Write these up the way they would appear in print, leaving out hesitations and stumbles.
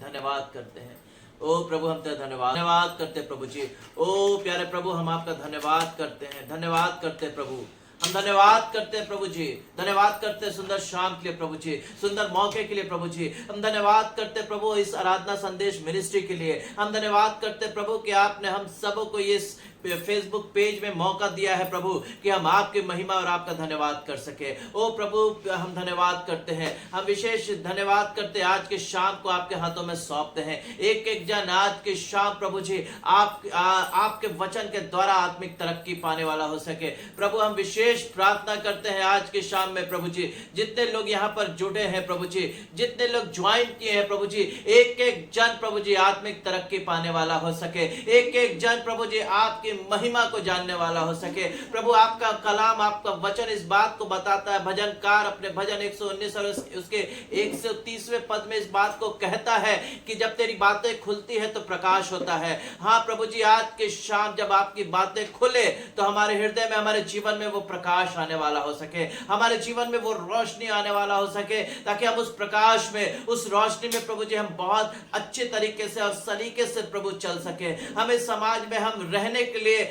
धन्यवाद करते हैं। ओ प्रभु हम तेरा धन्यवाद करते हैं प्रभु जी। ओ प्यारे प्रभु हम आपका धन्यवाद करते हैं, धन्यवाद करते हैं प्रभु। हम धन्यवाद करते हैं प्रभु जी, धन्यवाद करते हैं सुंदर शाम के लिए प्रभु जी, सुंदर मौके के लिए प्रभु जी। हम धन्यवाद करते हैं प्रभु इस आराधना संदेश मिनिस्ट्री के लिए। हम धन्यवाद करते हैं प्रभु कि आपने हम सबों को इस फेसबुक पेज में मौका दिया है प्रभु कि हम आपकी महिमा और आपका धन्यवाद कर सके। ओ प्रभु हम धन्यवाद करते हैं, हम विशेष धन्यवाद करते हैं। आज के शाम को आपके हाथों में सौंपते हैं। एक एक जन आज के शाम प्रभु जी आपके वचन के द्वारा आत्मिक तरक्की पाने वाला हो सके। प्रभु हम विशेष प्रार्थना करते हैं आज के शाम में प्रभु जी, जितने लोग यहाँ पर जुड़े हैं प्रभु जी, जितने लोग ज्वाइन किए हैं प्रभु जी, एक एक जन प्रभु जी आत्मिक तरक्की पाने वाला हो सके। एक एक जन प्रभु जी आपकी महिमा को जानने वाला हो सके। प्रभु आपका कलाम, आपका वचन इस बात को बताता है। भजनकार अपने भजन 119 और उसके 130वें पद में इस बात को कहता है कि जब तेरी बातें खुलती है तो प्रकाश होता है। हाँ प्रभु जी आज के शाम जब आपकी बातें खुले तो हमारे हृदय में, हमारे जीवन में वो प्रकाश आने वाला हो सके, हमारे जीवन में वो रोशनी आने वाला हो सके, ताकि हम उस प्रकाश में, उस रोशनी में प्रभु जी हम बहुत अच्छे तरीके से और सलीके से प्रभु चल सके। हमें समाज में हम रहने के लिए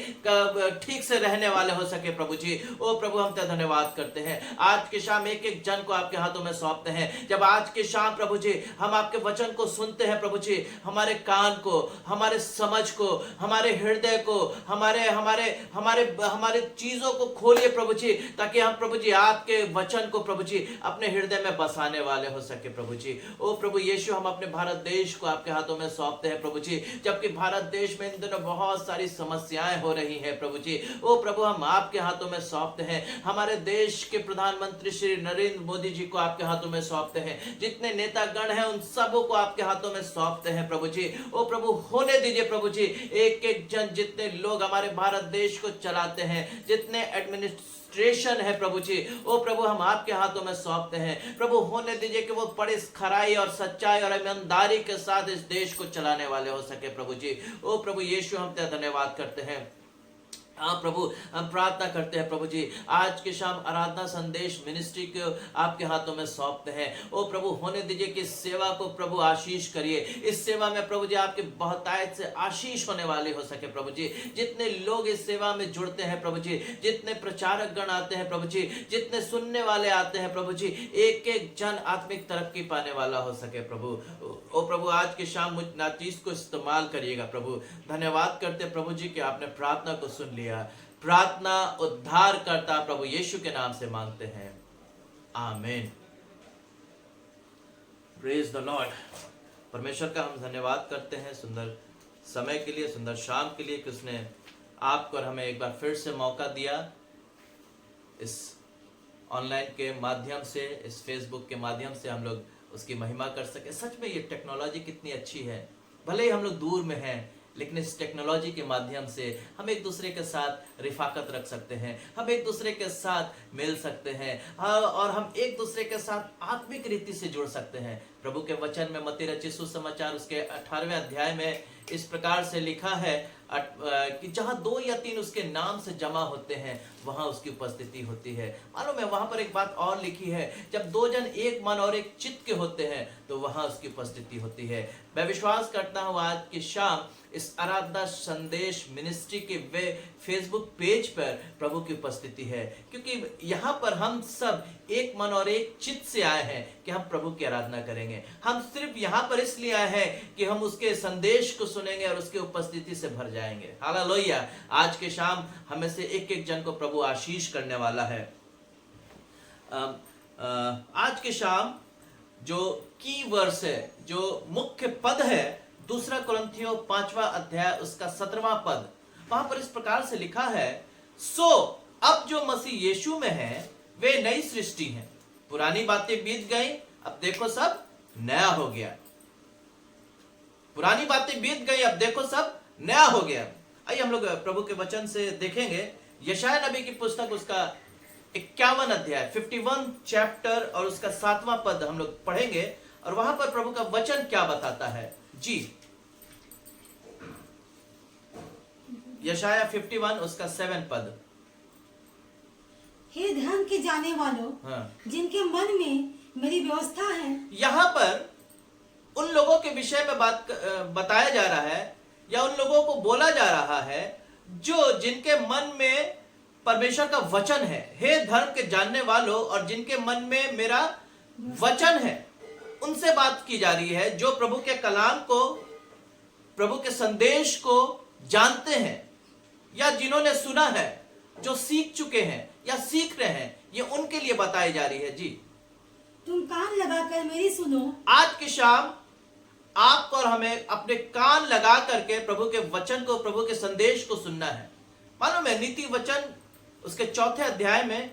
ठीक से रहने वाले हो सके प्रभु जी। ओ प्रभु हम तेरा धन्यवाद करते हैं। आज के शाम एक एक जन को आपके हाथों में सौंपते हैं। जब आज के शाम प्रभु जी हम आपके वचन को सुनते हैं प्रभु जी, हमारे कान को, हमारे समझ को, हमारे हृदय को, हमारे हमारे हमारे हमारे चीजों को खोलिए प्रभु जी, ताकि हम प्रभु जी आपके वचन को प्रभु जी अपने हृदय में बसाने वाले हो सके प्रभु जी। ओ प्रभु यीशु हम अपने भारत देश को आपके हाथों में सौंपते हैं प्रभु जी, जबकि भारत देश में इन दिनों बहुत सारी समस्याएं हो रही है प्रभु जी। ओ प्रभु हम आपके हाथों में सौंपते हैं। हमारे देश के प्रधानमंत्री श्री नरेंद्र मोदी जी को आपके हाथों में सौंपते हैं। जितने नेतागण हैं उन सबों को आपके हाथों में सौंपते हैं प्रभु जी। ओ प्रभु होने दीजिए प्रभु जी, एक एक जन, जितने लोग हमारे भारत देश को चलाते हैं, जितने एडमिनिस्ट्रेशन है प्रभु जी, ओ प्रभु हम आपके हाथों में सौंपते हैं। प्रभु होने दीजिए कि वो बड़े खराई और सच्चाई और ईमानदारी के साथ इस देश को चलाने वाले हो सके प्रभु जी। ओ प्रभु यीशु हम तेरा धन्यवाद करते हैं। हाँ प्रभु हम प्रार्थना करते हैं प्रभु जी, आज के शाम आराधना संदेश मिनिस्ट्री को आपके हाथों में सौंपते हैं। ओ प्रभु होने दीजिए कि इस सेवा को प्रभु आशीष करिए। इस सेवा में प्रभु जी आपके बहुतायत से आशीष होने वाले हो सके प्रभु जी। जितने लोग इस सेवा में जुड़ते हैं प्रभु जी, जितने प्रचारक गण आते हैं प्रभु जी, जितने सुनने वाले आते हैं प्रभु जी, एक एक जन आत्मिक तरक्की पाने वाला हो सके प्रभु। ओ प्रभु आज के शाम मुझ नाचीज को इस्तेमाल करिएगा प्रभु। धन्यवाद करते प्रभु जी कि आपने प्रार्थना को सुन लिया। प्रार्थना उद्धार करता प्रभु यीशु के नाम से मांगते हैं, आमीन। Praise the Lord. परमेश्वर का हम धन्यवाद करते हैं सुंदर समय के लिए, सुंदर शाम के लिए कि उसने आपको और हमें एक बार फिर से मौका दिया इस ऑनलाइन के माध्यम से, इस फेसबुक के माध्यम से हम लोग उसकी महिमा कर सके। सच में ये टेक्नोलॉजी कितनी अच्छी है। भले ही हम लोग दूर में हैं, लेकिन इस टेक्नोलॉजी के माध्यम से हम एक दूसरे के साथ रिफाकत रख सकते हैं, हम एक दूसरे के साथ मिल सकते हैं, और हम एक दूसरे के साथ आत्मिक रीति से जुड़ सकते हैं। प्रभु के वचन में मत्ती रचित सुसमाचार उसके 18वें अध्याय में इस प्रकार से लिखा है कि जहां 2 या 3 उसके नाम से जमा होते हैं वहां उसकी उपस्थिति होती है। मालूम है वहां पर एक बात और लिखी है, जब 2 जन एक मन और एक चित्त के होते हैं तो वहां उसकी उपस्थिति होती है। मैं विश्वास करता हूं आज की शाम इस आराधना संदेश मिनिस्ट्री के वे फेसबुक पेज पर प्रभु की उपस्थिति है, क्योंकि यहाँ पर हम सब एक मन और एक चित्त से आए हैं कि हम प्रभु की आराधना करेंगे। हम सिर्फ यहाँ पर इसलिए आए हैं कि हम उसके संदेश को सुनेंगे और उसके उपस्थिति से भर जाएंगे। हालेलुया। आज के शाम हमें से एक एक जन को प्रभु आशीष करने वाला है। आज के शाम जो की वर्स है, जो मुख्य पद है, 2 कुरिन्थियों 5वां अध्याय उसका 17वां पद, वहां पर इस प्रकार से लिखा है, सो अब जो मसीह यीशु में है वे नई सृष्टि हैं, पुरानी बातें बीत गई, अब देखो सब नया हो गया। पुरानी बातें बीत गई, अब देखो सब नया हो गया। आइए हम लोग प्रभु के वचन से देखेंगे यशायाह नबी की पुस्तक उसका 51 अध्याय 51 चैप्टर और उसका 7वां पद हम लोग पढ़ेंगे, और वहां पर प्रभु का वचन क्या बताता है। जी यशायाह 51 उसका 7 पद। हे ध्यान के जाने वालों, हाँ। जिनके मन में मेरी व्यवस्था है। यहाँ पर उन लोगों के विषय में बताया जा रहा है या उन लोगों को बोला जा रहा है जो जिनके मन में परमेश्वर का वचन है। हे धर्म के जानने वालों और जिनके मन में मेरा वचन है, उनसे बात की जा रही है जो प्रभु के कलाम को, प्रभु के संदेश को जानते हैं या जिन्होंने सुना है, जो सीख चुके हैं या सीख रहे हैं, ये उनके लिए बताई जा रही है। जी, तुम कान लगाकर मेरी सुनो। आज की शाम आपको और हमें अपने कान लगा करके प्रभु के वचन को, प्रभु के संदेश को सुनना है। मालूम है नीति वचन उसके 4 अध्याय में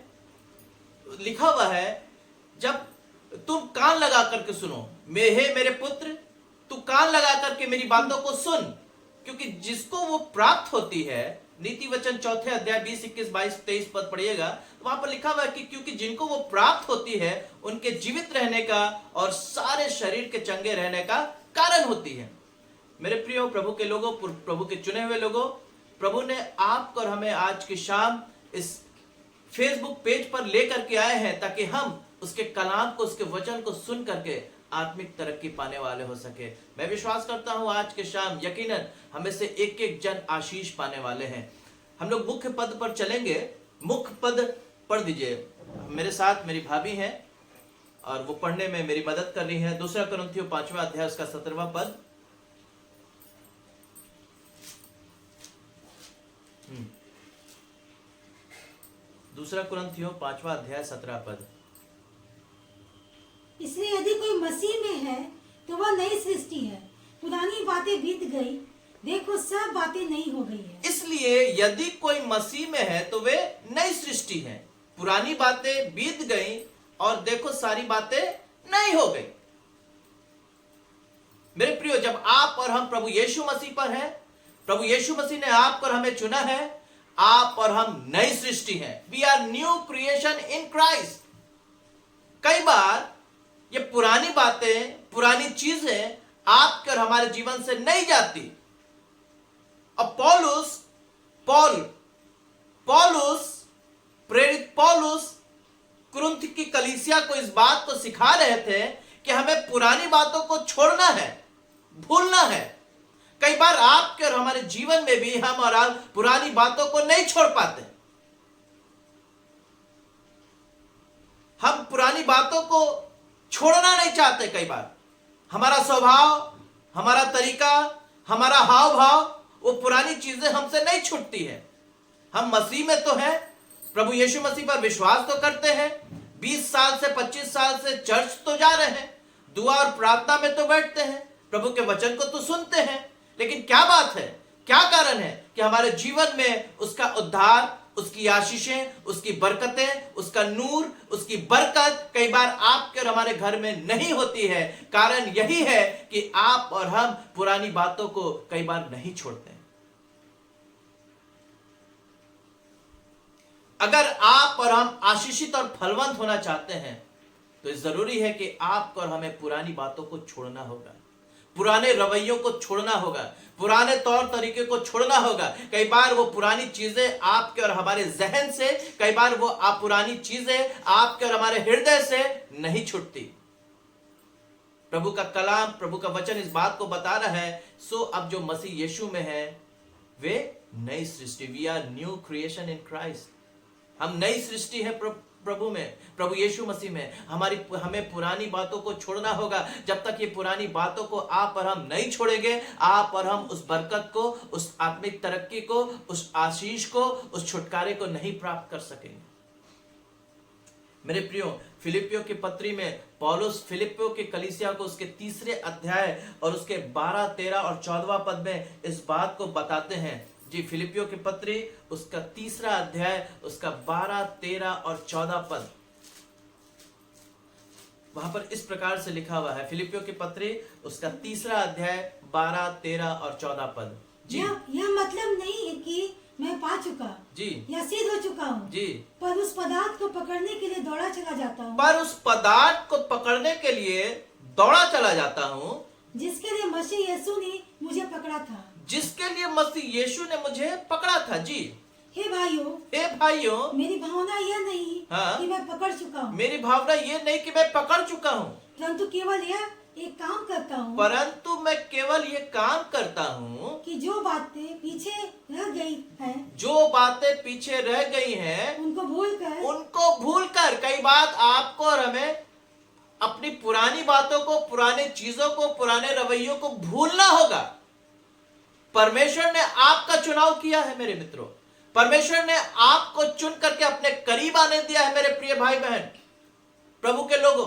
लिखा हुआ है, जब तुम कान लगा करके सुनो, हे मेरे पुत्र, तू कान लगा करके मेरी बातों को सुन, क्योंकि जिसको वो प्राप्त होती है। नीति वचन 4 अध्याय 20, 21, 22, 23 पद पढ़िएगा, तो वहां पर लिखा हुआ है कि क्योंकि जिनको वो प्राप्त होती है उनके जीवित रहने का और सारे शरीर के चंगे रहने का कारण होती है। मेरे प्रियो प्रभु के लोगों, प्रभु के चुने हुए लोगों, प्रभु ने आपको और हमें आज की शाम इस फेसबुक पेज पर लेकर के आए हैं ताकि हम उसके कलाम को, उसके वचन को सुन करके आत्मिक तरक्की पाने वाले हो सके। मैं विश्वास करता हूं आज के शाम यकीनन हमें से एक एक जन आशीष पाने वाले हैं। हम लोग मुख्य पद पर चलेंगे। मुख्य पद पढ़ दीजिए मेरे साथ, मेरी भाभी हैं और वो पढ़ने में मेरी मदद कर रही है। 2 कुरिन्थियों 5वां अध्याय उसका 17वां पद। 2 कुरिन्थियों 5वां अध्याय 17 पद। इसलिए यदि कोई मसीह में है तो वह नई सृष्टि है, पुरानी बातें बीत गई, देखो सब बातें नई हो गई है। इसलिए यदि कोई मसीह में है तो वे नई सृष्टि है, पुरानी बातें बीत गई और देखो सारी बातें नई हो गई। मेरे प्रियो, जब आप और हम प्रभु यीशु मसीह पर हैं, प्रभु यीशु मसीह ने आप और हमें चुना है, आप और हम नई सृष्टि हैं। We are new creation in Christ. कई बार ये पुरानी बातें, पुरानी चीजें आपके और हमारे जीवन से नहीं जाती। अब प्रेरित पौलुस कुरिन्थ की कलीसिया को इस बात को सिखा रहे थे कि हमें पुरानी बातों को छोड़ना है, भूलना है। कई बार आपके और हमारे जीवन में भी हम और आप पुरानी बातों को नहीं छोड़ पाते। हम पुरानी बातों को छोड़ना नहीं चाहते। कई बार हमारा स्वभाव, हमारा तरीका, हमारा हाव भाव, वो पुरानी चीजें हमसे नहीं छूटती है। हम मसीह में तो हैं, प्रभु यीशु मसीह पर विश्वास तो करते हैं, 20 साल से 25 साल से चर्च तो जा रहे हैं, दुआ और प्रार्थना में तो बैठते हैं, प्रभु के वचन को तो सुनते हैं, लेकिन क्या बात है, क्या कारण है कि हमारे जीवन में उसका उद्धार, उसकी आशीषें, उसकी बरकतें, उसका नूर, उसकी बरकत कई बार आपके और हमारे घर में नहीं होती है। कारण यही है कि आप और हम पुरानी बातों को कई बार नहीं छोड़ते। अगर आप और हम आशीषित और फलवंत होना चाहते हैं तो जरूरी है कि आपको और हमें पुरानी बातों को छोड़ना होगा, पुराने रवैयों को छोड़ना होगा, पुराने तौर तरीके को छोड़ना होगा। कई बार वो पुरानी चीजें आपके और हमारे जहन से, कई बार वो पुरानी चीजें आपके और हमारे हृदय से नहीं छूटती। प्रभु का कलाम, प्रभु का वचन इस बात को बता रहा है। सो अब जो मसीह यीशु में है वे नई सृष्टि, we are new creation in Christ. हम नई सृष्टि है प्रभु में, प्रभु यीशु मसीह में। हमें पुरानी बातों को छोड़ना होगा। जब तक ये पुरानी बातों को आप और हम नहीं छोड़ेंगे, आप और हम उस बरकत को, उस आत्मिक तरक्की को, उस आशीष को, उस छुटकारे को नहीं प्राप्त कर सकेंगे। मेरे प्रियो, फिलिपियों की पत्री में पौलुस फिलिपियों के कलीसिया को उसके 3 अध्याय और उसके 12, 13 और 14वां पद में इस बात को बताते हैं। जी, फिलिपियों की पत्री उसका 3 अध्याय उसका 12, 13 और 14 पद, वहां पर इस प्रकार से लिखा हुआ है। फिलिपियों की पत्री उसका 3 अध्याय 12, 13 और 14 पद। जी, यह मतलब नहीं है कि मैं पा चुका जी या सिद्ध हो चुका हूँ जी, पर उस पदार्थ को पकड़ने के लिए दौड़ा चला जाता हूँ, पर उस पदार्थ को पकड़ने के लिए दौड़ा चला जाता हूँ जिसके लिए मसीह यीशु ने मुझे पकड़ा था, जिसके लिए मसीह यीशु ने मुझे पकड़ा था। जी, हे भाइयों, मेरी भावना यह नहीं हाँ, कि मैं पकड़ चुका हूँ, मेरी भावना ये नहीं कि मैं पकड़ चुका हूँ, परंतु केवल यह एक काम करता हूँ परंतु मैं केवल ये काम करता हूँ कि जो बातें पीछे रह गई है जो बातें पीछे रह गई हैं उनको भूलकर कई बात आपको और हमें अपनी पुरानी बातों को, पुराने चीजों को, पुराने रवैयों को भूलना होगा। परमेश्वर ने आपका चुनाव किया है मेरे मित्रों। परमेश्वर ने आपको चुन करके अपने करीब आने दिया है मेरे प्रिय भाई बहन, प्रभु के लोगों।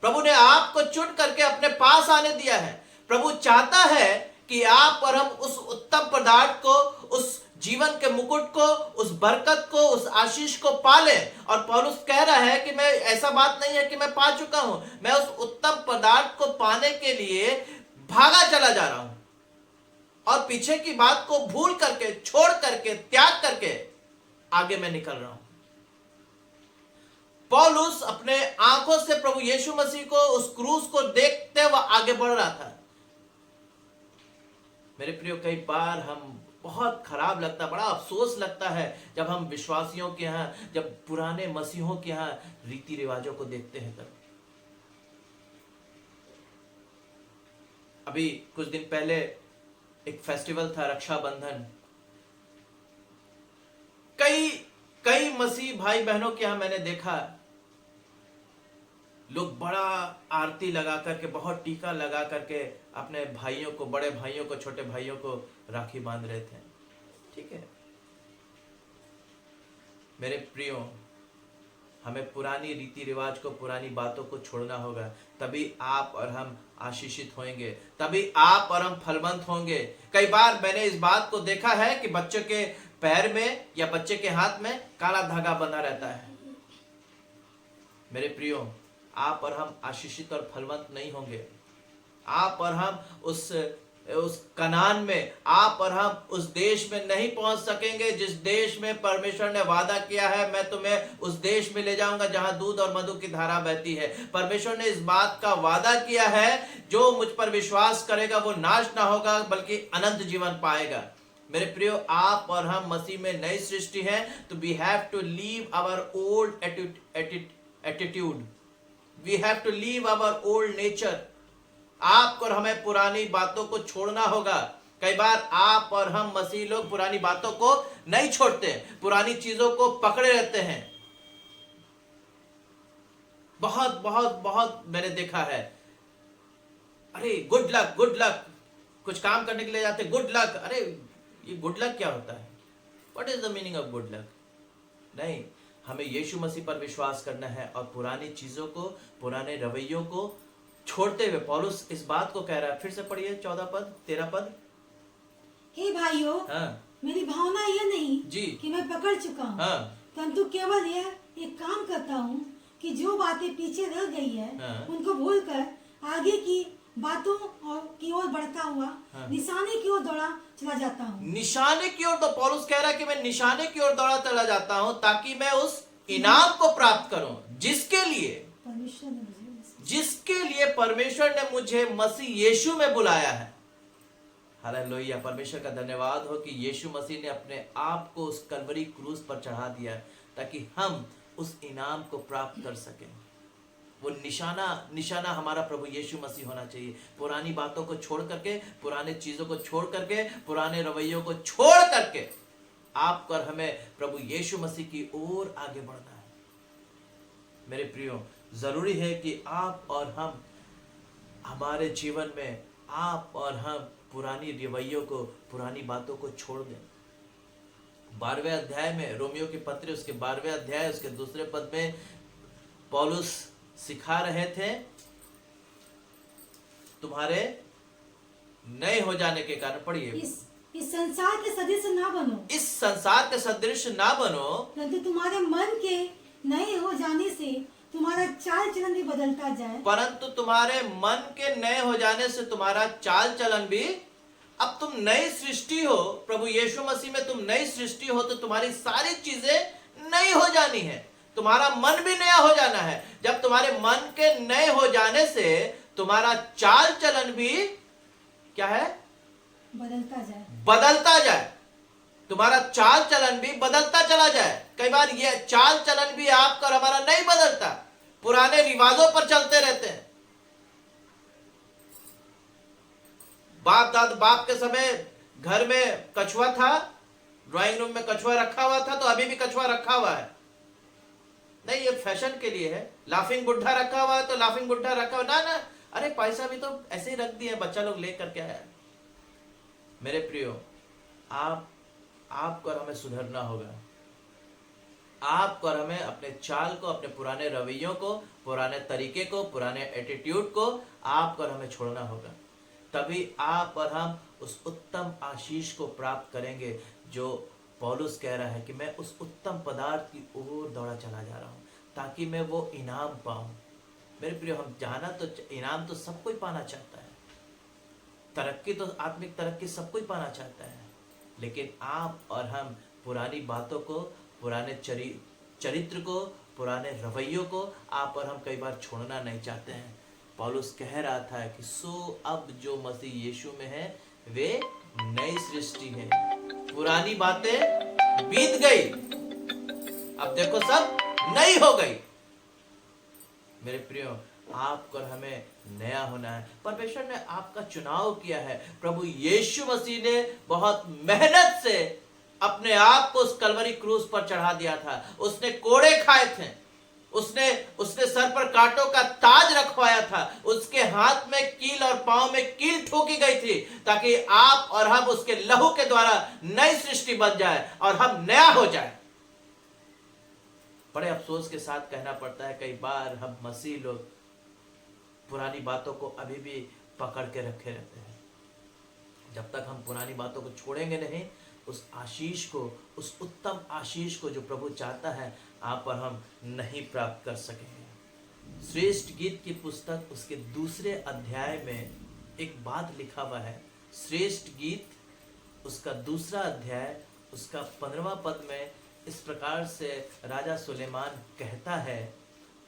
प्रभु ने आपको चुन करके अपने पास आने दिया है। प्रभु चाहता है कि आप और हम उस उत्तम पदार्थ को, उस जीवन के मुकुट को, उस बरकत को, उस आशीष को पालें। और पौलुस कह रहा है कि मैं, ऐसा बात नहीं है कि मैं पा चुका हूं, मैं उस उत्तम पदार्थ को पाने के लिए भागा चला जा रहा हूं और पीछे की बात को भूल करके, छोड़ करके, त्याग करके आगे मैं निकल रहा हूं। पौलुस अपने आंखों से प्रभु यीशु मसीह को, उस क्रूस को देखते हुए आगे बढ़ रहा था। मेरे प्रियो, कई बार हम बहुत खराब लगता, बड़ा अफसोस लगता है जब हम विश्वासियों के यहां, जब पुराने मसीहों के यहां रीति रिवाजों को देखते हैं। तब अभी कुछ दिन पहले एक फेस्टिवल था, रक्षाबंधन। कई मसीह भाई बहनों के यहां मैंने देखा लोग बड़ा आरती लगा करके, बहुत टीका लगा करके अपने भाइयों को, बड़े भाइयों को, छोटे भाइयों को राखी बांध रहे थे। ठीक है मेरे प्रियो, हमें पुरानी रीति रिवाज को, पुरानी बातों को छोड़ना होगा। तभी आप और हम आशीषित होंगे, तभी आप और हम फलवंत होंगे। कई बार मैंने इस बात को देखा है कि बच्चों के पैर में या बच्चे के हाथ में काला धागा बंधा रहता है। मेरे प्रियो, आप और हम आशीषित और फलवंत नहीं होंगे। आप और हम उस कनान में, आप और हम उस देश में नहीं पहुंच सकेंगे जिस देश में परमेश्वर ने वादा किया है, मैं तुम्हें उस देश में ले जाऊंगा जहां दूध और मधु की धारा बहती है। परमेश्वर ने इस बात का वादा किया है, जो मुझ पर विश्वास करेगा वो नाश ना होगा बल्कि अनंत जीवन पाएगा। मेरे प्रियो, आप और हम मसीह में नई सृष्टि हैं, तो we have to leave our old attitude, we have to leave our old nature. आपको और हमें पुरानी बातों को छोड़ना होगा। कई बार आप और हम मसीह लोग पुरानी बातों को नहीं छोड़ते, पुरानी चीजों को पकड़े रहते हैं। बहुत बहुत बहुत मैंने देखा है, अरे गुड लक गुड लक, कुछ काम करने के लिए जाते, गुड लक। अरे ये गुड लक क्या होता है? What is the meaning of good luck? नहीं, हमें यीशु मसीह पर विश्वास करना है और पुरानी चीजों को, पुराने रवैयों को छोड़ते हुए पौलुस इस बात को कह रहा है। फिर से पढ़िए 14 पद, 13 पद। हे भाइयों, मेरी भावना यह नहीं जी कि मैं पकड़ चुका हूँ, परंतु केवल यह एक काम करता हूँ कि जो बातें पीछे रह गई है उनको भूलकर आगे की बातों की ओर बढ़ता हुआ निशाने की ओर दौड़ा चला जाता हूँ। निशाने की ओर, तो पौलुस कह रहा है कि मैं निशाने की ओर दौड़ा चला जाता हूँ ताकि मैं उस इनाम को प्राप्त करूं जिसके लिए परमेश्वर ने मुझे मसीह यीशु में बुलाया है। हालेलुया, परमेश्वर का धन्यवाद हो कि यीशु मसीह ने अपने आप को उस कलवरी क्रूस पर चढ़ा दिया ताकि हम उस इनाम को प्राप्त कर सकें। वो निशाना हमारा प्रभु यीशु मसीह होना चाहिए। पुरानी बातों को छोड़ करके, पुराने चीजों को छोड़ करके, पुराने रवैयों को छोड़ करके आप और हमें प्रभु यीशु मसीह की ओर आगे बढ़ना है। मेरे प्रियो, जरूरी है कि आप और हम, हमारे जीवन में आप और हम पुरानी रवैयों को, पुरानी बातों को छोड़ दें। 12वें अध्याय में, रोमियो के पत्र उसके 12वें अध्याय उसके 2 पद में पौलुस सिखा रहे थे, तुम्हारे नए हो जाने के कारण, पढ़िए, इस संसार के सदृश ना बनो, इस संसार के सदृश ना बनो, परंतु तुम्हारे मन के नए हो जाने से तुम्हारा चाल चलन भी बदलता जाए। परंतु तुम्हारे मन के नए हो जाने से तुम्हारा चाल चलन भी, अब तुम नई सृष्टि हो, प्रभु यीशु मसीह में तुम नई सृष्टि हो, तो तुम्हारी सारी चीजें नई हो जानी है। तुम्हारा मन भी नया हो जाना है। जब तुम्हारे मन के नए हो जाने से तुम्हारा चाल चलन भी क्या है? बदलता जाए। तुम्हारा चाल चलन भी बदलता चला जाए। कई बार ये चाल चलन भी आपका और हमारा नहीं बदलता, पुराने रिवाजों पर चलते रहते हैं। बाप के समय घर में कछुआ था, ड्राइंग रूम में कछुआ रखा हुआ था, तो अभी भी कछुआ रखा हुआ है। नहीं, ये फैशन के लिए है। लाफिंग बुढ़ा रखा हुआ है तो लाफिंग बुढ़ा रखा हुआ ना ना, अरे पैसा भी तो ऐसे ही रख दिया, बच्चा लोग लेकर के आया। मेरे प्रियो, आपको और हमें सुधरना होगा। आपको और हमें अपने चाल को, अपने पुराने रवैयों को, पुराने तरीके को, पुराने एटीट्यूड को आपको और हमें छोड़ना होगा। तभी आप और हम उस उत्तम आशीष को प्राप्त करेंगे जो पौलुस कह रहा है कि मैं उस उत्तम पदार्थ की ओर दौड़ा चला जा रहा हूं ताकि मैं वो इनाम पाऊं। मेरे प्रिय, हम जाना तो इनाम तो सब कोई पाना चाहता है, तरक्की तो, आत्मिक तरक्की सब कोई पाना चाहता है, लेकिन आप और हम पुरानी बातों को, पुराने चरित्र को, पुराने रवैयों को आप और हम कई बार छोड़ना नहीं चाहते हैं। पौलुस कह रहा था कि सो अब जो मसीह यीशु में है वे नई सृष्टि है, पुरानी बातें बीत गई, अब देखो सब नई हो गई। मेरे प्रियो, आपको और हमें नया होना है। परमेश्वर ने आपका चुनाव किया है। प्रभु यीशु मसीह ने बहुत मेहनत से अपने आप को उस कलवरी क्रूस पर चढ़ा दिया था। उसने कोड़े खाए थे, उसने सर पर कांटों का ताज रखवाया था, उसके हाथ में कील और पांव में कील ठोकी गई थी ताकि आप और हम उसके लहू के द्वारा नई सृष्टि बन जाए और हम नया हो जाए। बड़े अफसोस के साथ कहना पड़ता है, कई बार हम मसीह लोग पुरानी बातों को अभी भी पकड़ के रखे रहते हैं। जब तक हम पुरानी बातों को छोड़ेंगे नहीं, उस आशीष को, उस उत्तम आशीष को जो प्रभु चाहता है, आप और हम नहीं प्राप्त कर सकेंगे। श्रेष्ठ गीत की पुस्तक उसके दूसरे अध्याय में एक बात लिखा हुआ है। श्रेष्ठ गीत उसका दूसरा अध्याय उसका 15वां पद में इस प्रकार से राजा सुलेमान कहता है,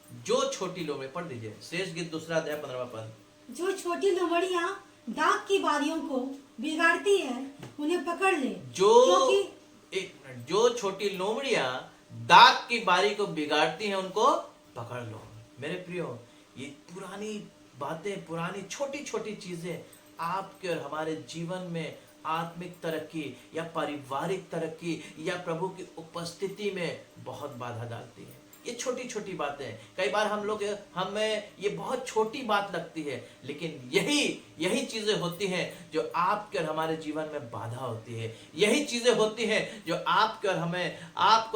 जो छोटी लोमड़ी, पढ़ दीजिए श्रेष्ठ गीत दूसरा अध्याय 15वां पद। जो छोटी लोमड़ियां दाग की बारियों को बिगाड़ती है उन्हें पकड़ ले। जो छोटी लोमड़ियां दाग की बारी को बिगाड़ती हैं उनको पकड़ लो। मेरे प्रियो, ये पुरानी बातें, पुरानी छोटी छोटी चीजें आपके और हमारे जीवन में आत्मिक तरक्की या पारिवारिक तरक्की या प्रभु की उपस्थिति में बहुत बाधा डालती है। ये छोटी छोटी बातें, कई बार हमें ये बहुत छोटी बात लगती है, लेकिन यही चीजें होती हैं जो आपके और हमारे जीवन में बाधा होती है। यही चीजें होती हैं जो आपको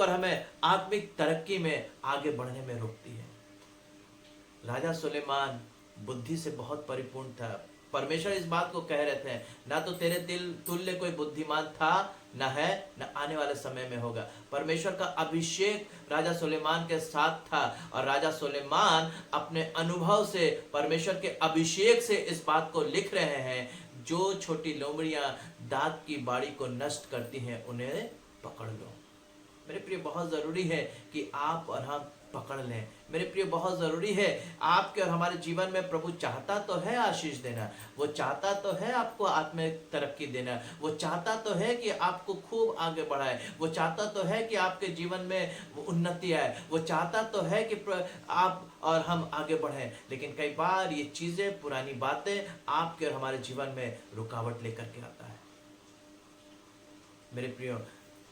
और हमें आत्मिक तरक्की में आगे बढ़ने में रोकती है। राजा सुलेमान बुद्धि से बहुत परिपूर्ण था। परमेश्वर इस बात को कह रहे थे, ना तो तेरे दिल तुल्य कोई बुद्धिमान था, न है, न आने वाले समय में होगा। परमेश्वर का अभिषेक राजा सुलेमान के साथ था और राजा सुलेमान अपने अनुभव से, परमेश्वर के अभिषेक से इस बात को लिख रहे हैं, जो छोटी लोमड़ियां दाग की बाड़ी को नष्ट करती हैं उन्हें पकड़ लो। मेरे प्रिय, बहुत जरूरी है कि आप और हम पकड़ लें। मेरे प्रिय, बहुत जरूरी है। आपके और हमारे जीवन में प्रभु चाहता तो है आशीष देना, वो चाहता तो है आपको आत्मिक तरक्की देना, वो चाहता तो है कि आपको खूब आगे बढ़ाए, वो चाहता तो है कि आपके जीवन में उन्नति आए, वो चाहता तो है कि आप और हम आगे बढ़ें। लेकिन कई बार ये चीजें, पुरानी बातें आपके और हमारे जीवन में रुकावट लेकर के आता है। मेरे प्रियो,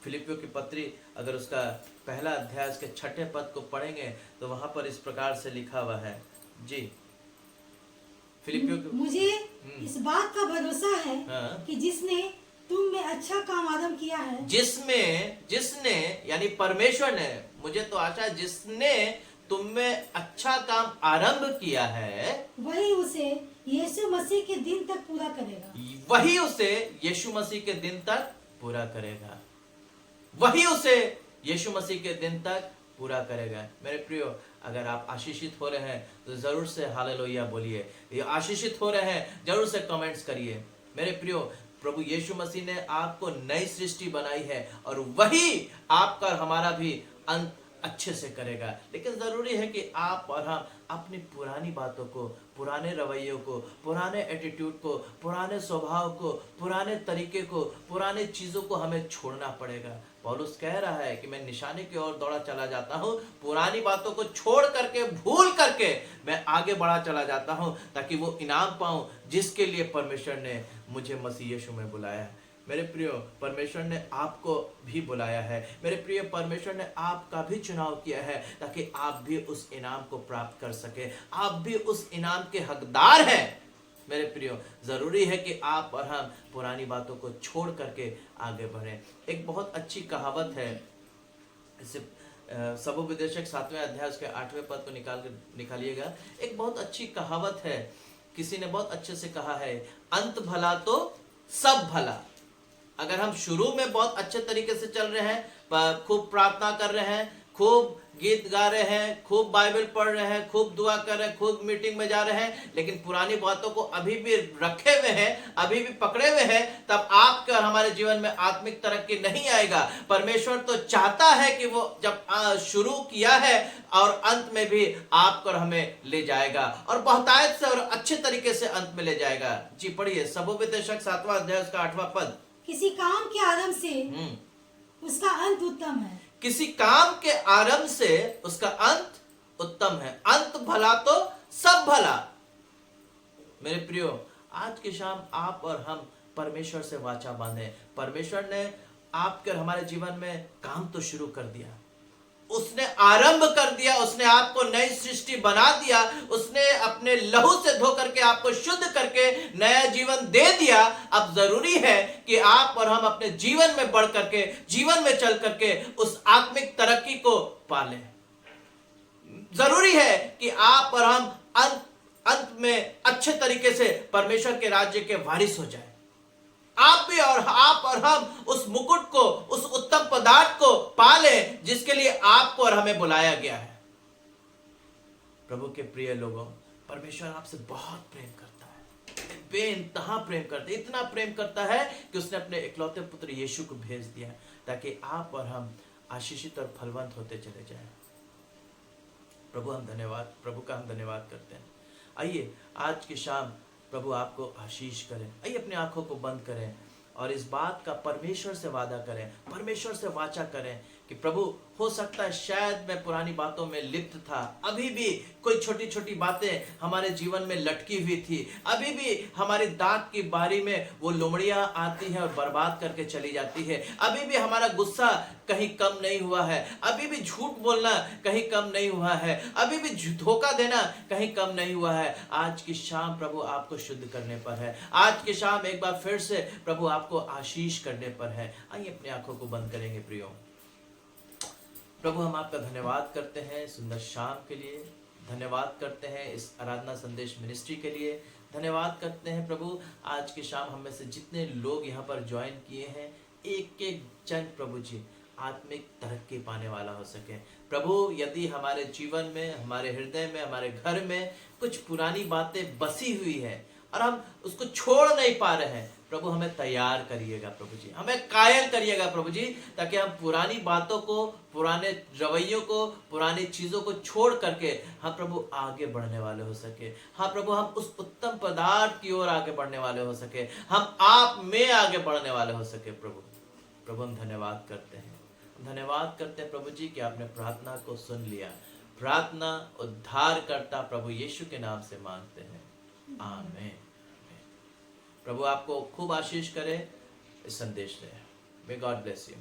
फिलिपियों की पत्री अगर उसका पहला अध्याय उसके 6ठे पद को पढ़ेंगे तो वहां पर इस प्रकार से लिखा हुआ है। जी, फिलिपियों की, मुझे इस बात का भरोसा है कि जिसने तुम में अच्छा काम आरंभ किया है, जिसने यानी परमेश्वर ने, मुझे तो आशा है जिसने तुम में अच्छा काम आरंभ किया है, वही उसे यीशु मसीह के दिन तक पूरा करेगा। वही उसे यीशु मसीह के दिन तक पूरा करेगा। वही उसे यीशु मसीह के दिन तक पूरा करेगा। मेरे प्रियो, अगर आप आशीषित हो रहे हैं तो जरूर से हालेलुया बोलिए। ये आशीषित हो रहे हैं जरूर से कमेंट्स करिए। मेरे प्रियो, प्रभु यीशु मसीह ने आपको नई सृष्टि बनाई है और वही आपका और हमारा भी अच्छे से करेगा। लेकिन जरूरी है कि आप और हम अपनी पुरानी बातों को, पुराने रवैयों को, पुराने एटीट्यूड को, पुराने स्वभाव को, पुराने तरीके को, पुराने चीजों को हमें छोड़ना पड़ेगा। पौलुस कह रहा है कि मैं निशाने की ओर दौड़ा चला जाता हूँ, पुरानी बातों को छोड़ करके, भूल करके मैं आगे बढ़ा चला जाता हूँ, ताकि वो इनाम पाऊं जिसके लिए परमेश्वर ने मुझे मसीह यीशु में बुलाया है। मेरे प्रियो, परमेश्वर ने आपको भी बुलाया है। मेरे प्रिय, परमेश्वर ने आपका भी चुनाव किया है ताकि आप भी उस इनाम को प्राप्त कर सके। आप भी उस इनाम के हकदार हैं। मेरे प्रियो, जरूरी है कि आप और हम पुरानी बातों को छोड़ करके आगे बढ़ें। एक बहुत अच्छी कहावत है, इसे सबोपदेशक 7वें अध्याय उसके 8वें पद को निकालिएगा। एक बहुत अच्छी कहावत है, किसी ने बहुत अच्छे से कहा है, अंत भला तो सब भला। अगर हम शुरू में बहुत अच्छे तरीके से चल रहे हैं, खूब प्रार्थना कर रहे हैं, खूब गीत गा रहे हैं, खूब बाइबल पढ़ रहे हैं, खूब दुआ कर रहे हैं, खूब मीटिंग में जा रहे हैं, लेकिन पुरानी बातों को अभी भी रखे हुए हैं, अभी भी पकड़े हुए हैं, तब आपके और हमारे जीवन में आत्मिक तरक्की नहीं आएगा। परमेश्वर तो चाहता है कि वो जब शुरू किया है और अंत में भी आपको और हमें ले जाएगा, और बहुतायत से और अच्छे तरीके से अंत में ले जाएगा। जी पढ़िए, सबोपदेशक 7वां अध्याय उसका 8वां पद। किसी काम के आरंभ से उसका अंत उत्तम है। किसी काम के आरंभ से उसका अंत उत्तम है। अंत भला तो सब भला। मेरे प्रियो, आज की शाम आप और हम परमेश्वर से वाचा बांधे। परमेश्वर ने आपके और हमारे जीवन में काम तो शुरू कर दिया, उसने आरंभ कर दिया, उसने आपको नई सृष्टि बना दिया, उसने अपने लहू से धो करके आपको शुद्ध करके नया जीवन दे दिया। अब जरूरी है कि आप और हम अपने जीवन में बढ़ करके, जीवन में चल करके उस आत्मिक तरक्की को पालें। जरूरी है कि आप और हम अंत में अच्छे तरीके से परमेश्वर के राज्य के वारिस हो जाए। आप भी और आप और हम उस मुकुट को, उस उत्तम पदार्थ को पालें जिसके लिए आपको और हमें बुलाया गया है। प्रभु के प्रिय लोगों, परमेश्वर आपसे बहुत प्रेम करता है, बेइंतहा प्रेम करता है। इतना प्रेम करता है कि उसने अपने इकलौते पुत्र यीशु को भेज दिया ताकि आप और हम आशीषित और फलवंत होते चले जाएं। प्रभु का हम धन्यवाद करते हैं। आइए आज की शाम प्रभु आपको आशीष करें। आइए अपनी आंखों को बंद करें और इस बात का परमेश्वर से वादा करें, परमेश्वर से वाचा करें कि प्रभु, हो सकता है शायद मैं पुरानी बातों में लिप्त था, अभी भी कोई छोटी छोटी बातें हमारे जीवन में लटकी हुई थी, अभी भी हमारी दाग की बारी में वो लोमड़ियां आती हैं और बर्बाद करके चली जाती है, अभी भी हमारा गुस्सा कहीं कम नहीं हुआ है, अभी भी झूठ बोलना कहीं कम नहीं हुआ है, अभी भी धोखा देना कहीं कम नहीं हुआ है। आज की शाम प्रभु आपको शुद्ध करने पर है। आज की शाम एक बार फिर से प्रभु आपको आशीष करने पर है। आइए अपनी आंखों को बंद करेंगे। प्रियो प्रभु, हम आपका धन्यवाद करते हैं सुंदर शाम के लिए, धन्यवाद करते हैं इस आराधना संदेश मिनिस्ट्री के लिए, धन्यवाद करते हैं प्रभु आज की शाम हम में से जितने लोग यहाँ पर ज्वाइन किए हैं, एक एक जन प्रभु जी आत्मिक तरक्की पाने वाला हो सके। प्रभु, यदि हमारे जीवन में, हमारे हृदय में, हमारे घर में कुछ पुरानी बातें बसी हुई है और हम उसको छोड़ नहीं पा रहे हैं, प्रभु हमें तैयार करिएगा प्रभु जी, हमें कायल करिएगा प्रभु जी, ताकि हम पुरानी बातों को, पुराने रवैयों को, पुरानी चीजों को छोड़ करके हम प्रभु आगे बढ़ने वाले हो सके। हाँ प्रभु, हम उस उत्तम पदार्थ की ओर आगे बढ़ने वाले हो सके, हम आप में आगे बढ़ने वाले हो सके। प्रभु हम धन्यवाद करते हैं, धन्यवाद करते हैं प्रभु जी कि आपने प्रार्थना को सुन लिया। प्रार्थना उद्धार करता प्रभु यीशु के नाम से मांगते हैं, आमीन। प्रभु आपको खूब आशीष करे इस संदेश से। May God bless you.